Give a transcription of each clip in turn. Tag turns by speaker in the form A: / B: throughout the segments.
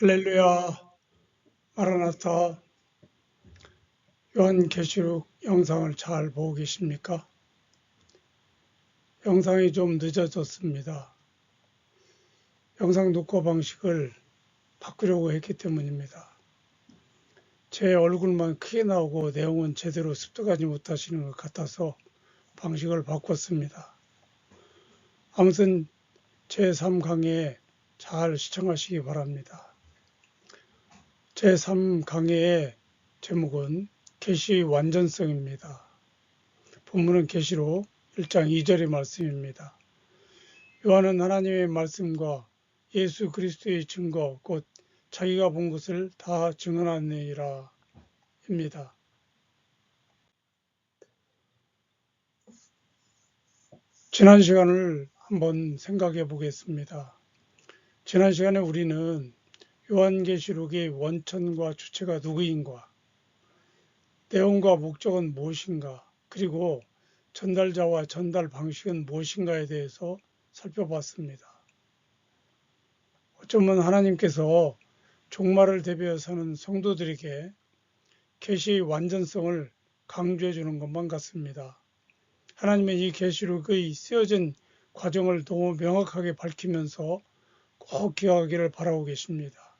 A: 할렐루야, 마라나타, 요한계시록 영상을 잘 보고 계십니까? 영상이 좀 늦어졌습니다. 영상 녹화 방식을 바꾸려고 했기 때문입니다. 제 얼굴만 크게 나오고 내용은 제대로 습득하지 못하시는 것 같아서 방식을 바꿨습니다. 아무튼 제3강의 잘 시청하시기 바랍니다. 제3강의의 제목은 계시 완전성입니다. 본문은 계시록 1장 2절의 말씀입니다. 요한은 하나님의 말씀과 예수 그리스도의 증거 곧 자기가 본 것을 다 증언하느니라 입니다. 지난 시간을 한번 생각해 보겠습니다. 지난 시간에 우리는 요한계시록의 원천과 주체가 누구인가, 내용과 목적은 무엇인가, 그리고 전달자와 전달 방식은 무엇인가에 대해서 살펴봤습니다. 어쩌면 하나님께서 종말을 대비해 사는 성도들에게 계시의 완전성을 강조해 주는 것만 같습니다. 하나님의 이 계시록의 쓰여진 과정을 너무 명확하게 밝히면서 꼭 기억하기를 바라고 계십니다.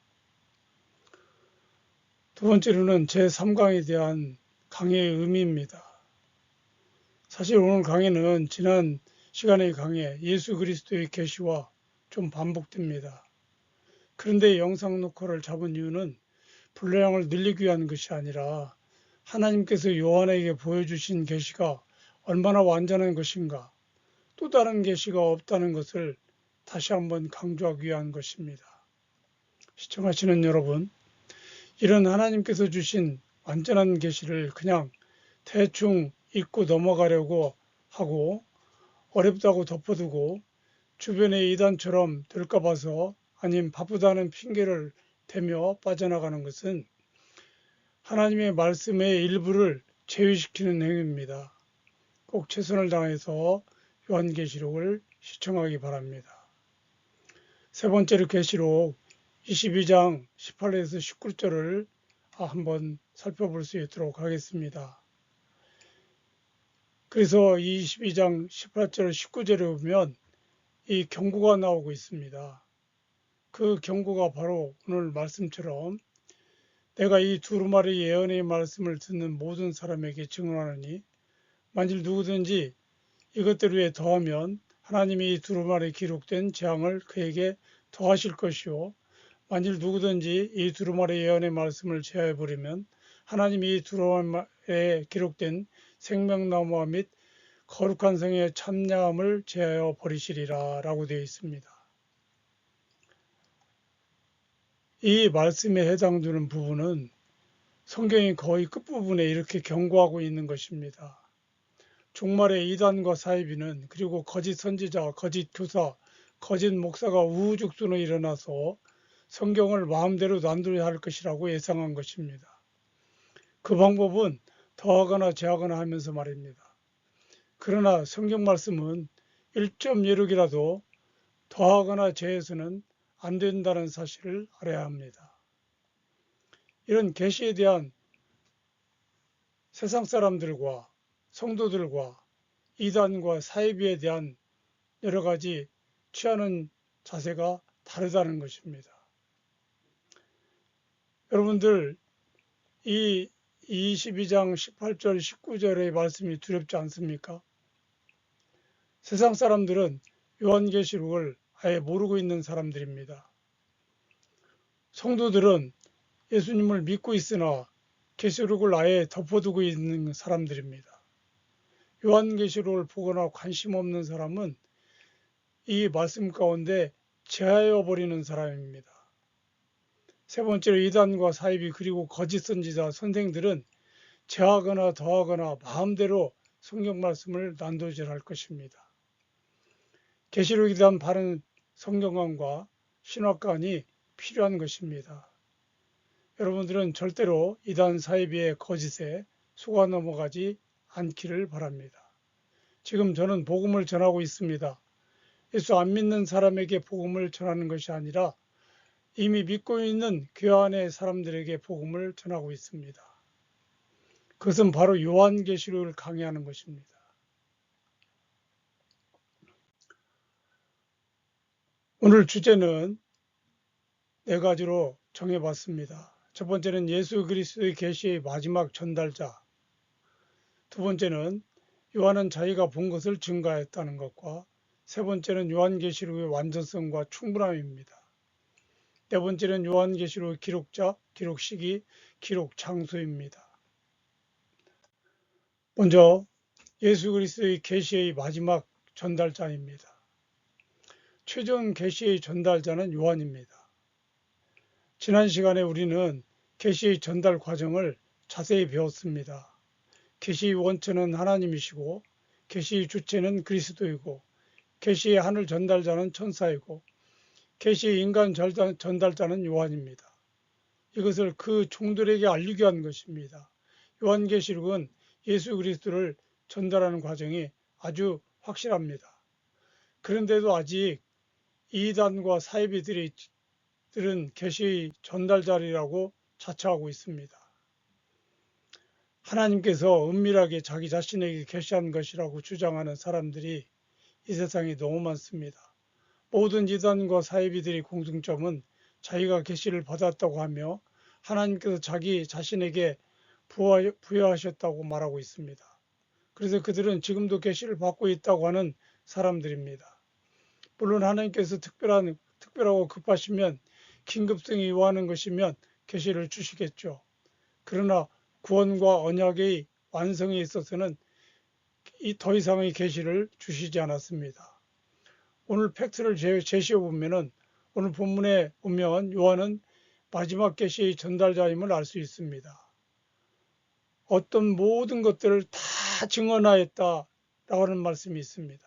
A: 두 번째로는 제3강에 대한 강의의 의미입니다. 사실 오늘 강의는 지난 시간의 강의 예수 그리스도의 계시와 좀 반복됩니다. 그런데 영상 녹화를 잡은 이유는 분량을 늘리기 위한 것이 아니라 하나님께서 요한에게 보여주신 계시가 얼마나 완전한 것인가, 또 다른 계시가 없다는 것을 다시 한번 강조하기 위한 것입니다. 시청하시는 여러분, 이런 하나님께서 주신 완전한 계시를 그냥 대충 잊고 넘어가려고 하고 어렵다고 덮어두고 주변의 이단처럼 될까 봐서 아님 바쁘다는 핑계를 대며 빠져나가는 것은 하나님의 말씀의 일부를 제외시키는 행위입니다. 꼭 최선을 다해서 요한계시록을 시청하기 바랍니다. 세 번째로 계시록 22장 18절에서 19절을 한번 살펴볼 수 있도록 하겠습니다. 그래서 22장 18절 19절에 보면 이 경고가 나오고 있습니다. 그 경고가 바로 오늘 말씀처럼 내가 이 두루마리 예언의 말씀을 듣는 모든 사람에게 증언하노니 만일 누구든지 이것들 위에 더하면 하나님이 이 두루마리에 기록된 재앙을 그에게 더하실 것이요 만일 누구든지 이 두루마리 예언의 말씀을 제하여 버리면 하나님이 이 두루마리에 기록된 생명나무와 및 거룩한 성의 참냐함을 제하여 버리시리라 라고 되어 있습니다. 이 말씀에 해당되는 부분은 성경이 거의 끝부분에 이렇게 경고하고 있는 것입니다. 종말의 이단과 사이비는 그리고 거짓 선지자, 거짓 교사, 거짓 목사가 우후죽순으로 일어나서 성경을 마음대로 난도해야 할 것이라고 예상한 것입니다. 그 방법은 더하거나 제하거나 하면서 말입니다. 그러나 성경 말씀은 1.16이라도 더하거나 제해서는 안 된다는 사실을 알아야 합니다. 이런 계시에 대한 세상 사람들과 성도들과 이단과 사이비에 대한 여러 가지 취하는 자세가 다르다는 것입니다. 여러분들 이 22장 18절 19절의 말씀이 두렵지 않습니까? 세상 사람들은 요한계시록을 아예 모르고 있는 사람들입니다. 성도들은 예수님을 믿고 있으나 계시록을 아예 덮어두고 있는 사람들입니다. 요한계시록을 보거나 관심 없는 사람은 이 말씀 가운데 제하여 버리는 사람입니다. 세 번째로 이단과 사이비 그리고 거짓 선지자 선생들은 제하거나 더하거나 마음대로 성경 말씀을 난도질할 것입니다. 계시록에 대한 바른 성경관과 신학관이 필요한 것입니다. 여러분들은 절대로 이단 사이비의 거짓에 속아 넘어가지 않기를 바랍니다. 지금 저는 복음을 전하고 있습니다. 예수 안 믿는 사람에게 복음을 전하는 것이 아니라 이미 믿고 있는 교회 안의 사람들에게 복음을 전하고 있습니다. 그것은 바로 요한계시록을 강의하는 것입니다. 오늘 주제는 네 가지로 정해봤습니다. 첫 번째는 예수 그리스도의 계시의 마지막 전달자, 두 번째는 요한은 자기가 본 것을 증거하였다는 것과 세 번째는 요한계시록의 완전성과 충분함입니다. 네 번째는 요한계시록의 기록자, 기록 시기, 기록 장소입니다. 먼저 예수 그리스도의 계시의 마지막 전달자입니다. 최종 계시의 전달자는 요한입니다. 지난 시간에 우리는 계시의 전달 과정을 자세히 배웠습니다. 계시의 원천은 하나님이시고 계시의 주체는 그리스도이고 계시의 하늘 전달자는 천사이고 계시의 인간 전달자는 요한입니다. 이것을 그 종들에게 알리게 한 것입니다. 요한계시록은 예수 그리스도를 전달하는 과정이 아주 확실합니다. 그런데도 아직 이단과 사이비들은 계시의 전달자리라고 자처하고 있습니다. 하나님께서 은밀하게 자기 자신에게 계시한 것이라고 주장하는 사람들이 이 세상에 너무 많습니다. 모든 이단과 사이비들의 공통점은 자기가 계시를 받았다고 하며 하나님께서 자기 자신에게 부여하셨다고 말하고 있습니다. 그래서 그들은 지금도 계시를 받고 있다고 하는 사람들입니다. 물론 하나님께서 특별하고 급하시면 긴급성이 요하는 것이면 계시를 주시겠죠. 그러나 구원과 언약의 완성에 있어서는 더 이상의 계시를 주시지 않았습니다. 오늘 팩트를 제시해 보면은 오늘 본문에 보면 요한은 마지막 계시의 전달자임을 알 수 있습니다. 어떤 모든 것들을 다 증언하였다라고 하는 말씀이 있습니다.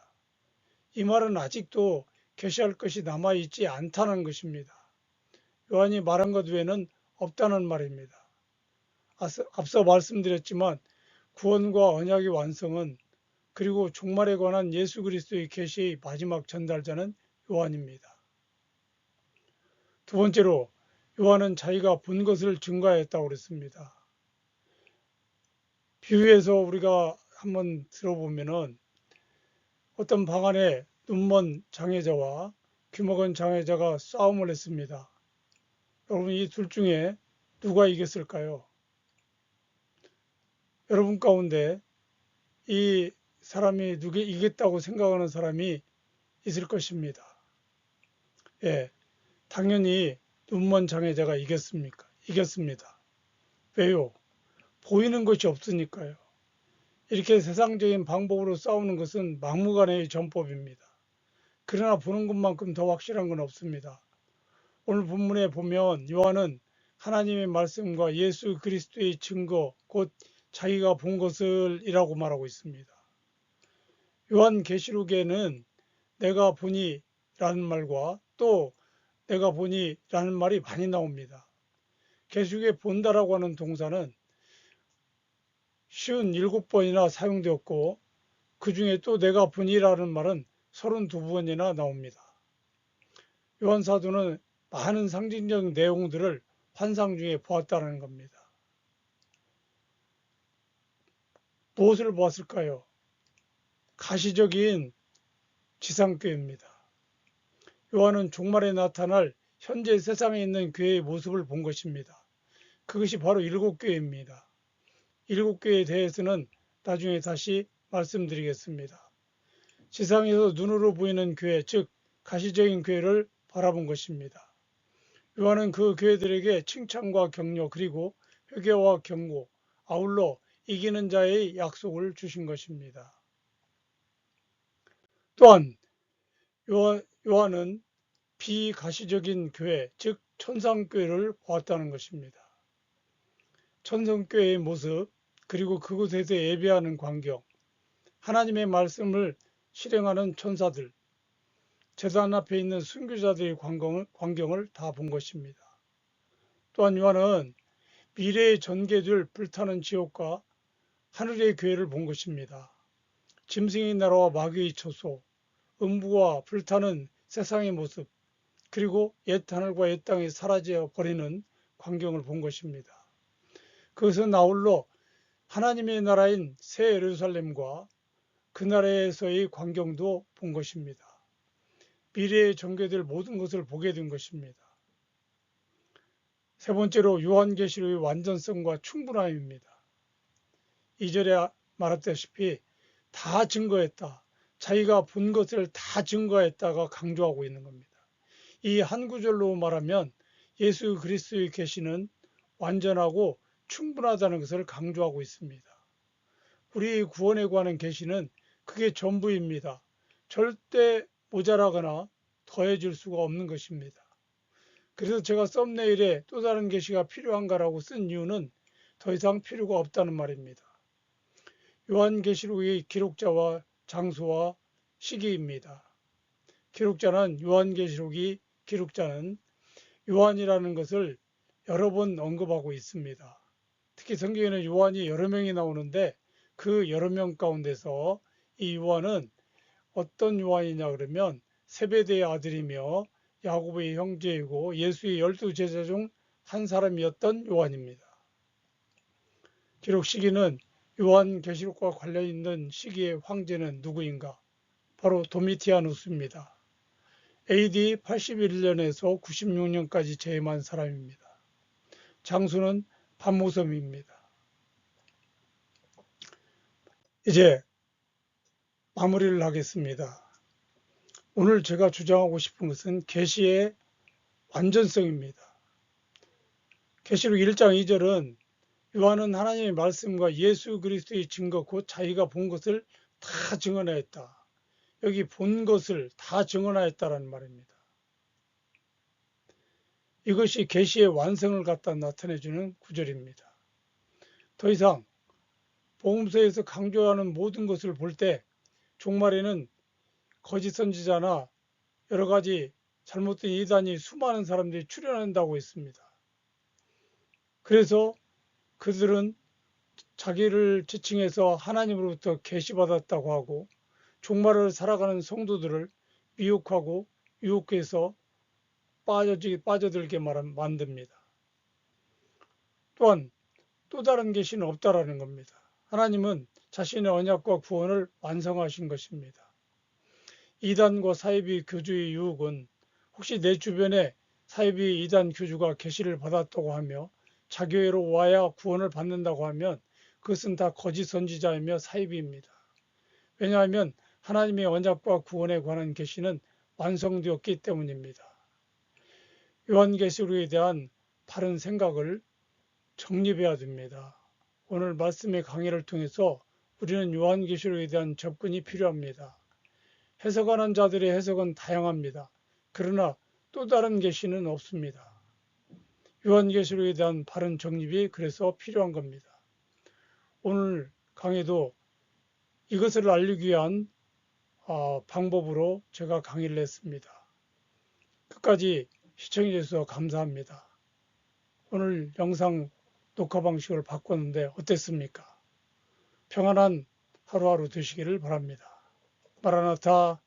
A: 이 말은 아직도 계시할 것이 남아있지 않다는 것입니다. 요한이 말한 것 외에는 없다는 말입니다. 앞서 말씀드렸지만 구원과 언약의 완성은 그리고 종말에 관한 예수 그리스도의 계시의 마지막 전달자는 요한입니다. 두 번째로 요한은 자기가 본 것을 증거하였다고 그랬습니다. 비유해서 우리가 한번 들어보면은 어떤 방 안에 눈먼 장애자와 귀먹은 장애자가 싸움을 했습니다. 여러분 이 둘 중에 누가 이겼을까요? 여러분 가운데 이 사람이 누가 이겼다고 생각하는 사람이 있을 것입니다. 예, 당연히 눈먼 장애자가 이겼습니다. 왜요? 보이는 것이 없으니까요. 이렇게 세상적인 방법으로 싸우는 것은 막무가내의 전법입니다. 그러나 보는 것만큼 더 확실한 건 없습니다. 오늘 본문에 보면 요한은 하나님의 말씀과 예수 그리스도의 증거, 곧 자기가 본 것을 이라고 말하고 있습니다. 요한계시록에는 내가 보니 라는 말과 또 내가 보니 라는 말이 많이 나옵니다. 계시록에 본다라고 하는 동사는 57번이나 사용되었고 그 중에 또 내가 보니라는 말은 32번이나 나옵니다. 요한사도는 많은 상징적 내용들을 환상 중에 보았다는 겁니다. 무엇을 보았을까요? 가시적인 지상교회입니다. 요한은 종말에 나타날 현재 세상에 있는 교회의 모습을 본 것입니다. 그것이 바로 일곱 교회입니다. 일곱 교회에 대해서는 나중에 다시 말씀드리겠습니다. 지상에서 눈으로 보이는 교회, 즉 가시적인 교회를 바라본 것입니다. 요한은 그 교회들에게 칭찬과 격려 그리고 회개와 경고, 아울러 이기는 자의 약속을 주신 것입니다. 또한 요한은 비가시적인 교회, 즉 천상교회를 보았다는 것입니다. 천상교회의 모습, 그리고 그곳에서 예배하는 광경, 하나님의 말씀을 실행하는 천사들, 제단 앞에 있는 순교자들의 광경을 다 본 것입니다. 또한 요한은 미래에 전개될 불타는 지옥과 하늘의 교회를 본 것입니다. 짐승의 나라와 마귀의 처소, 음부와 불타는 세상의 모습, 그리고 옛 하늘과 옛 땅이 사라져 버리는 광경을 본 것입니다. 그것은 아울러 하나님의 나라인 새 예루살렘과 그 나라에서의 광경도 본 것입니다. 미래에 전개될 모든 것을 보게 된 것입니다. 세 번째로 요한계시록의 완전성과 충분함입니다. 2절에 말했다시피 다 증거했다. 자기가 본 것을 다 증거했다가 강조하고 있는 겁니다. 이 한 구절로 말하면 예수 그리스도의 계시는 완전하고 충분하다는 것을 강조하고 있습니다. 우리 구원에 관한 계시는 그게 전부입니다. 절대 모자라거나 더해질 수가 없는 것입니다. 그래서 제가 썸네일에 또 다른 계시가 필요한가라고 쓴 이유는 더 이상 필요가 없다는 말입니다. 요한계시록의 기록자와 장소와 시기입니다. 기록자는 요한계시록이 기록자는 요한이라는 것을 여러 번 언급하고 있습니다. 특히 성경에는 요한이 여러 명이 나오는데 그 여러 명 가운데서 이 요한은 어떤 요한이냐 그러면 세베대의 아들이며 야고보의 형제이고 예수의 12제자 중 한 사람이었던 요한입니다. 기록 시기는 요한계시록과 관련 있는 시기의 황제는 누구인가? 바로 도미티아누스입니다. AD 81년에서 96년까지 재임한 사람입니다. 장소는 반모섬입니다. 이제 마무리를 하겠습니다. 오늘 제가 주장하고 싶은 것은 계시의 완전성입니다. 계시록 1장 2절은 요한은 하나님의 말씀과 예수 그리스도의 증거 곧 자기가 본 것을 다 증언하였다. 여기 본 것을 다 증언하였다라는 말입니다. 이것이 계시의 완성을 갖다 나타내주는 구절입니다. 더 이상 복음서에서 강조하는 모든 것을 볼 때 종말에는 거짓 선지자나 여러 가지 잘못된 이단이 수많은 사람들이 출현한다고 했습니다. 그래서 그들은 자기를 지칭해서 하나님으로부터 계시받았다고 하고 종말을 살아가는 성도들을 미혹하고 유혹해서 빠져들게 만듭니다. 또한 또 다른 계시는 없다라는 겁니다. 하나님은 자신의 언약과 구원을 완성하신 것입니다. 이단과 사이비 교주의 유혹은 혹시 내 주변에 사이비 이단 교주가 계시를 받았다고 하며 자교회로 와야 구원을 받는다고 하면 그것은 다 거짓 선지자이며 사이비입니다. 왜냐하면 하나님의 언약과 구원에 관한 계시는 완성되었기 때문입니다. 요한계시록에 대한 바른 생각을 정립해야 됩니다. 오늘 말씀의 강의를 통해서 우리는 요한계시록에 대한 접근이 필요합니다. 해석하는 자들의 해석은 다양합니다. 그러나 또 다른 계시는 없습니다. 요한계시록에 대한 바른 정립이 그래서 필요한 겁니다. 오늘 강의도 이것을 알리기 위한 방법으로 제가 강의를 했습니다. 끝까지 시청해 주셔서 감사합니다. 오늘 영상 녹화 방식을 바꿨는데 어땠습니까? 평안한 하루하루 되시기를 바랍니다. 마라나타